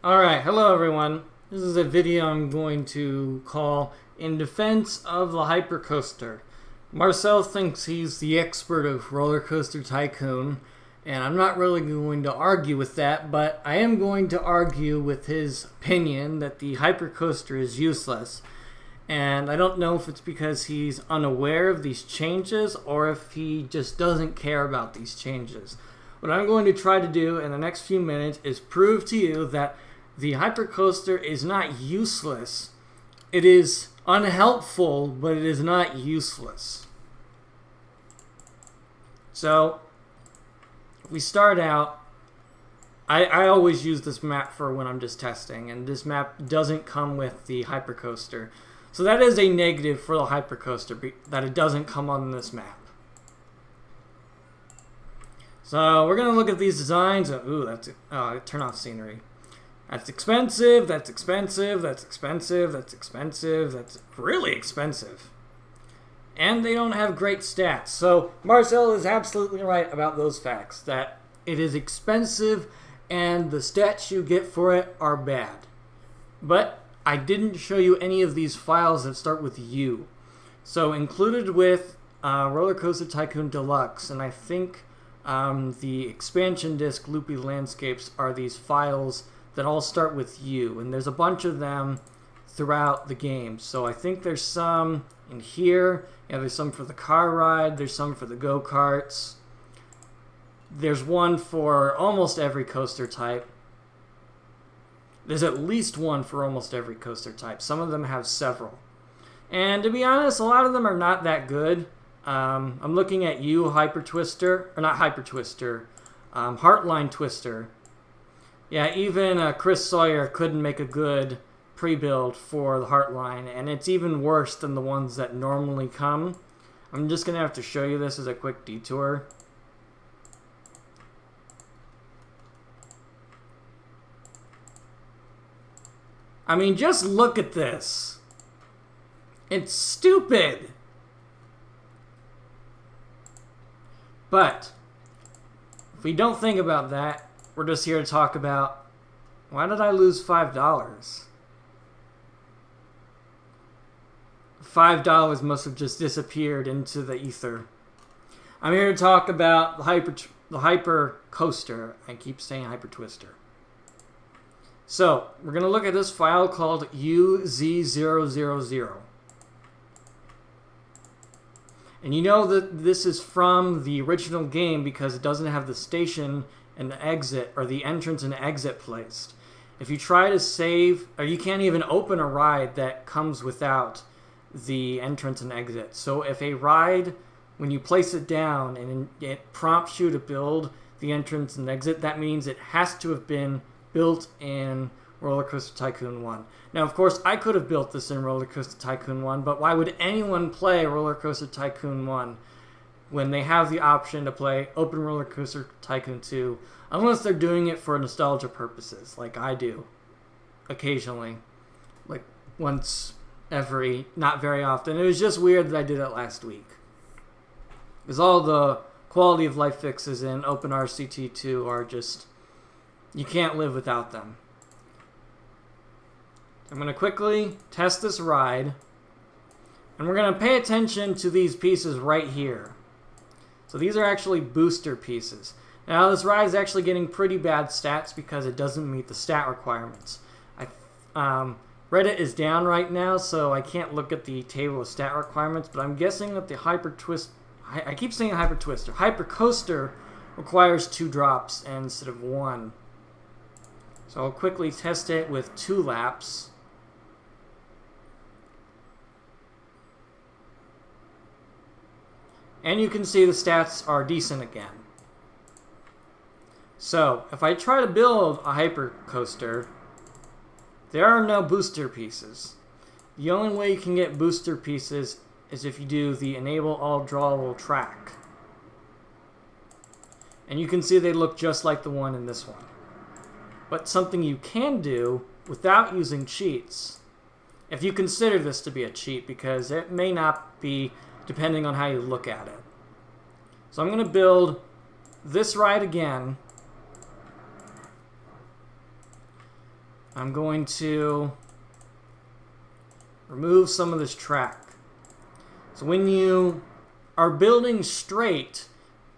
Alright, hello everyone. This is a video I'm going to call In Defense of the Hypercoaster. Marcel thinks he's the expert of Roller Coaster Tycoon, and I'm not really going to argue with that, but I am going to argue with his opinion that the Hypercoaster is useless. And I don't know if it's because he's unaware of these changes or if he just doesn't care about these changes. What I'm going to try to do in the next few minutes is prove to you that the Hypercoaster is not useless. It is unhelpful, but it is not useless. So, if we start out, I always use this map for when I'm just testing, and this map doesn't come with the Hypercoaster. So that is a negative for the Hypercoaster, that it doesn't come on this map. So we're going to look at these designs. Ooh, that's turn off scenery. That's expensive, that's expensive, that's expensive, that's expensive, that's really expensive. And they don't have great stats. So Marcel is absolutely right about those facts, that it is expensive and the stats you get for it are bad. But I didn't show you any of these files that start with U. So included with Roller Coaster Tycoon Deluxe, and I think the expansion disc Loopy Landscapes are these files that all start with U, and there's a bunch of them throughout the game. So I think there's some in here. Yeah, there's some for the car ride. There's some for the go-karts. There's one for almost every coaster type. There's at least one for almost every coaster type. Some of them have several. And to be honest, a lot of them are not that good. I'm looking at U Hyper Twister, or not Hyper Twister, Heartline Twister. Yeah, even Chris Sawyer couldn't make a good pre-build for the Heartline, and it's even worse than the ones that normally come. I'm just going to have to show you this as a quick detour. I mean, just look at this. It's stupid. But if we don't think about that, we're just here to talk about, why did I lose $5? $5 must have just disappeared into the ether. I'm here to talk about the Hyper Coaster. I keep saying Hyper Twister. So, we're going to look at this file called UZ000. And you know that this is from the original game because it doesn't have the station and the exit, or the entrance and exit placed. If you try to save, or you can't even open a ride that comes without the entrance and exit. So if a ride, when you place it down and it prompts you to build the entrance and exit, that means it has to have been built in Roller Coaster Tycoon 1. Now, of course, I could have built this in Roller Coaster Tycoon 1, but why would anyone play Roller Coaster Tycoon 1 when they have the option to play Open Roller Coaster Tycoon 2, unless they're doing it for nostalgia purposes, like I do, occasionally, like once every, not very often. It was just weird that I did it last week, because all the quality of life fixes in Open RCT2 are just, you can't live without them. I'm going to quickly test this ride, and we're going to pay attention to these pieces right here. So these are actually booster pieces. Now this ride is actually getting pretty bad stats because it doesn't meet the stat requirements. Reddit is down right now, so I can't look at the table of stat requirements, but I'm guessing that the I keep saying Hyper Twister. Hypercoaster requires 2 drops instead of 1. So I'll quickly test it with 2 laps. And you can see the stats are decent again. So, if I try to build a Hypercoaster, there are no booster pieces. The only way you can get booster pieces is if you do the Enable All Drawable Track. And you can see they look just like the one in this one. But something you can do without using cheats, if you consider this to be a cheat, because it may not be, depending on how you look at it. So I'm going to build this ride again. I'm going to remove some of this track. So when you are building straight,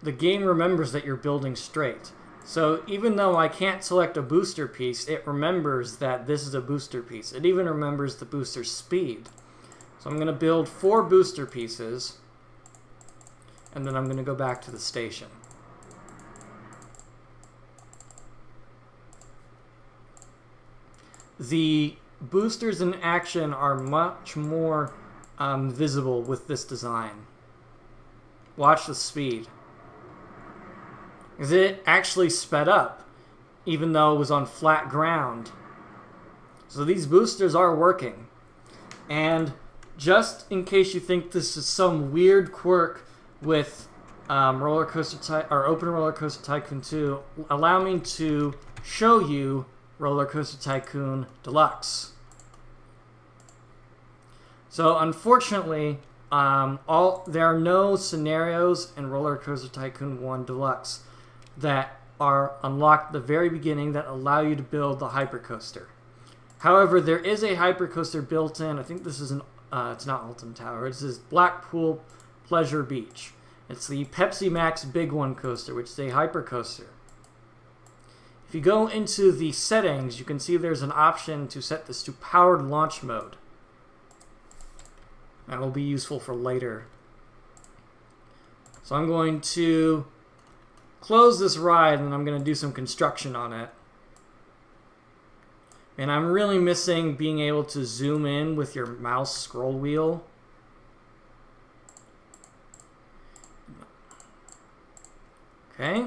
the game remembers that you're building straight. So even though I can't select a booster piece, it remembers that this is a booster piece. It even remembers the booster speed. So I'm going to build 4 booster pieces, and then I'm going to go back to the station. The boosters in action are much more visible with this design. Watch the speed. Because it actually sped up, even though it was on flat ground. So these boosters are working. And just in case you think this is some weird quirk with Open Roller Coaster Tycoon 2, allow me to show you Roller Coaster Tycoon Deluxe. So unfortunately, there are no scenarios in Roller Coaster Tycoon 1 Deluxe that are unlocked at the very beginning that allow you to build the Hypercoaster. However, there is a Hypercoaster built in. I think this is it's not Alton Tower. This is Blackpool Pleasure Beach. It's the Pepsi Max Big One coaster, which is a Hypercoaster. If you go into the settings, you can see there's an option to set this to powered launch mode. That will be useful for later. So I'm going to close this ride and I'm going to do some construction on it. And I'm really missing being able to zoom in with your mouse scroll wheel. Okay.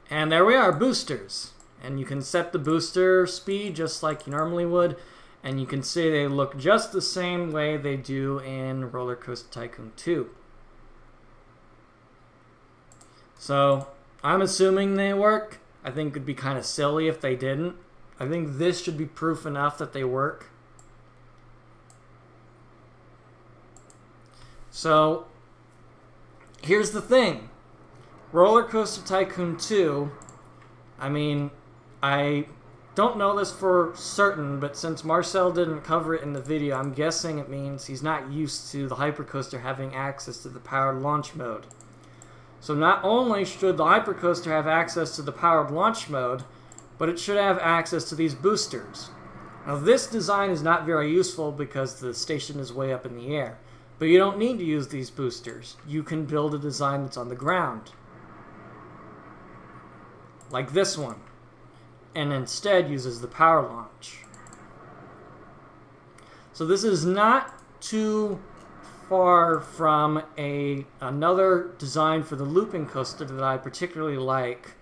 And there we are, boosters. And you can set the booster speed just like you normally would. And you can see they look just the same way they do in Roller Coaster Tycoon 2. So, I'm assuming they work. I think it would be kind of silly if they didn't. I think this should be proof enough that they work. So, here's the thing. Roller Coaster Tycoon 2, I mean, I don't know this for certain, but since Marcel didn't cover it in the video, I'm guessing it means he's not used to the Hypercoaster having access to the powered launch mode. So not only should the Hypercoaster have access to the powered launch mode, but it should have access to these boosters. Now this design is not very useful because the station is way up in the air, but you don't need to use these boosters. You can build a design that's on the ground, like this one, and instead uses the power launch. So this is not too far from another design for the looping coaster that I particularly like.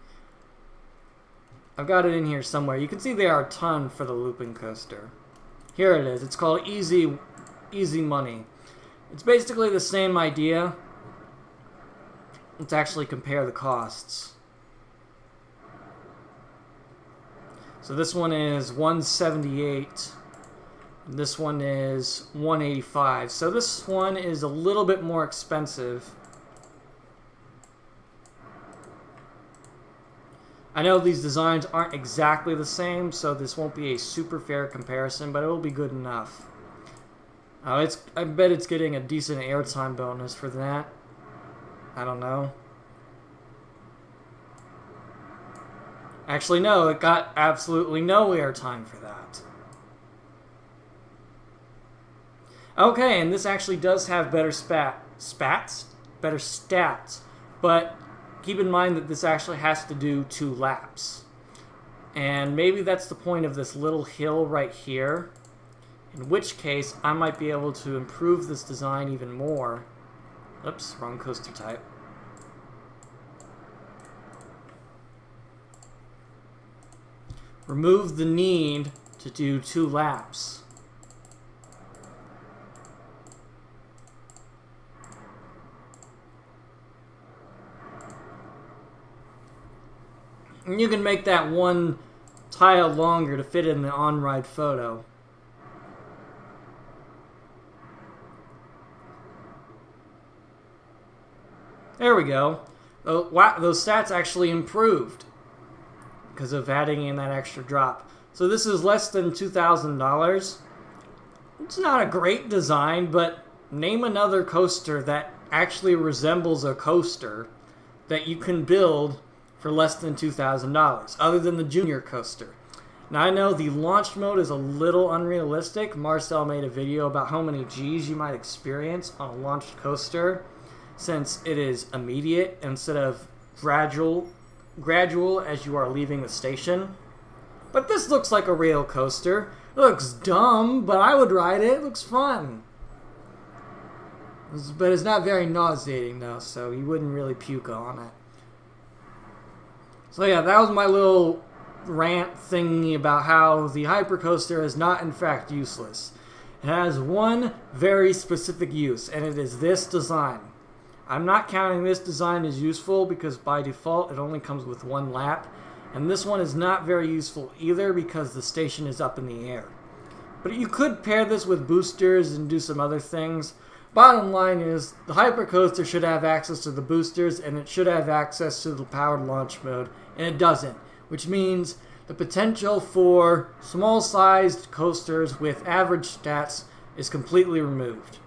I've got it in here somewhere. You can see there are a ton for the looping coaster. Here it is. It's called Easy Money. It's basically the same idea. Let's actually compare the costs. So this one is $178. And this one is $185. So this one is a little bit more expensive. I know these designs aren't exactly the same, so this won't be a super fair comparison, but it will be good enough. I bet it's getting a decent airtime bonus for that. I don't know. Actually, no, it got absolutely no airtime for that. Okay, and this actually does have better better stats, but keep in mind that this actually has to do 2 laps. And maybe that's the point of this little hill right here, in which case I might be able to improve this design even more. Oops, wrong coaster type. Remove the need to do 2 laps. And you can make that 1 tile longer to fit in the on-ride photo. There we go. Wow, those stats actually improved because of adding in that extra drop. So this is less than $2,000. It's not a great design, but name another coaster that actually resembles a coaster that you can build for less than $2,000, other than the Junior coaster. Now I know the launch mode is a little unrealistic. Marcel made a video about how many G's you might experience on a launched coaster, since it is immediate instead of gradual as you are leaving the station. But this looks like a real coaster. It looks dumb, but I would ride it. It looks fun. But it's not very nauseating though, so you wouldn't really puke on it. So yeah, that was my little rant thingy about how the Hypercoaster is not in fact useless. It has one very specific use, and it is this design. I'm not counting this design as useful because by default it only comes with one lap, and this one is not very useful either because the station is up in the air. But you could pair this with boosters and do some other things. Bottom line is, the Hypercoaster should have access to the boosters, and it should have access to the powered launch mode, and it doesn't, which means the potential for small-sized coasters with average stats is completely removed.